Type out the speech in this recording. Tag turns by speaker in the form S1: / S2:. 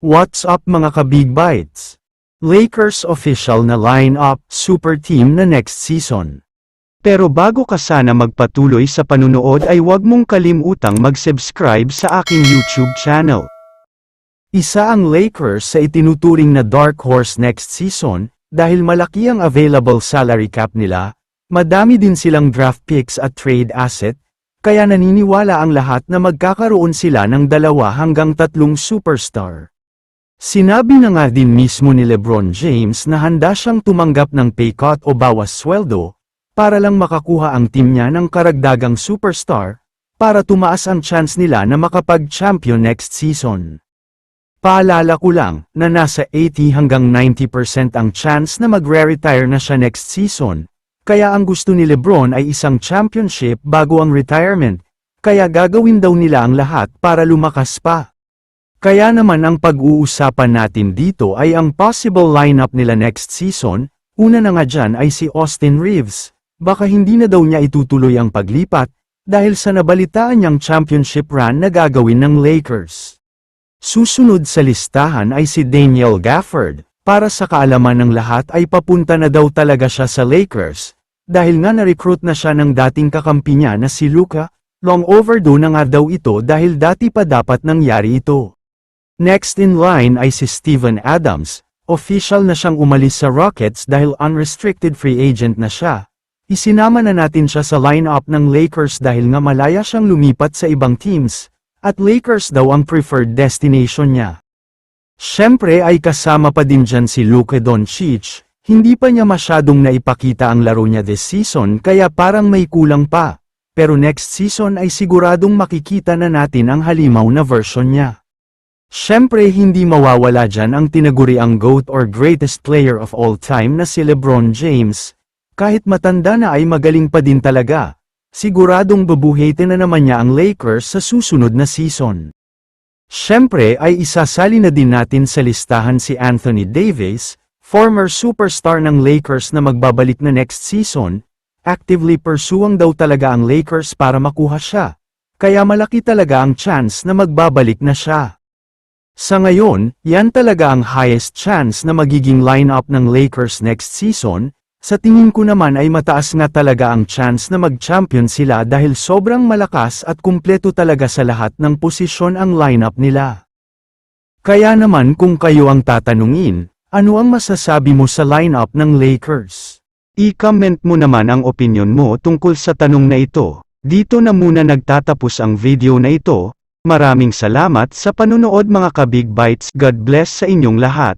S1: What's up mga ka-Big Bites? Lakers official na line-up, super team na next season. Pero bago ka sana magpatuloy sa panunood ay huwag mong kalimutang mag-subscribe sa aking YouTube channel. Isa ang Lakers sa itinuturing na dark horse next season, dahil malaki ang available salary cap nila, madami din silang draft picks at trade asset, kaya naniniwala ang lahat na magkakaroon sila ng 2 hanggang 3 superstar. Sinabi na nga din mismo ni LeBron James na handa siyang tumanggap ng pay cut o bawas sweldo, para lang makakuha ang team niya ng karagdagang superstar, para tumaas ang chance nila na makapag-champion next season. Paalala ko lang, na nasa 80 hanggang 90% ang chance na magre-retire na siya next season, kaya ang gusto ni LeBron ay isang championship bago ang retirement, kaya gagawin daw nila ang lahat para lumakas pa. Kaya naman ang pag-uusapan natin dito ay ang possible lineup nila next season. Una na nga dyan ay si Austin Reeves, baka hindi na daw niya itutuloy ang paglipat, dahil sa nabalitaan niyang championship run na gagawin ng Lakers. Susunod sa listahan ay si Daniel Gafford, para sa kaalaman ng lahat ay papunta na daw talaga siya sa Lakers, dahil nga na-recruit na siya ng dating kakampi niya na si Luka. Long overdue na nga daw ito dahil dati pa dapat nangyari ito. Next in line ay si Steven Adams, official na siyang umalis sa Rockets dahil unrestricted free agent na siya. Isinama na natin siya sa lineup ng Lakers dahil nga malaya siyang lumipat sa ibang teams, at Lakers daw ang preferred destination niya. Siyempre ay kasama pa din dyan si Luka Doncic, hindi pa niya masyadong naipakita ang laro niya this season kaya parang may kulang pa, pero next season ay siguradong makikita na natin ang halimaw na version niya. Siyempre hindi mawawala dyan ang tinaguriang GOAT or greatest player of all time na si LeBron James. Kahit matanda na ay magaling pa din talaga. Siguradong babuhatin na naman niya ang Lakers sa susunod na season. Siyempre ay isasali na din natin sa listahan si Anthony Davis, former superstar ng Lakers na magbabalik na next season. Actively pursuing daw talaga ang Lakers para makuha siya. Kaya malaki talaga ang chance na magbabalik na siya. Sa ngayon, yan talaga ang highest chance na magiging lineup ng Lakers next season. Sa tingin ko naman ay mataas nga talaga ang chance na mag-champion sila dahil sobrang malakas at kumpleto talaga sa lahat ng posisyon ang lineup nila. Kaya naman kung kayo ang tatanungin, ano ang masasabi mo sa lineup ng Lakers? I-comment mo naman ang opinion mo tungkol sa tanong na ito. Dito na muna nagtatapos ang video na ito. Maraming salamat sa panunood mga ka-Big Bites. God bless sa inyong lahat.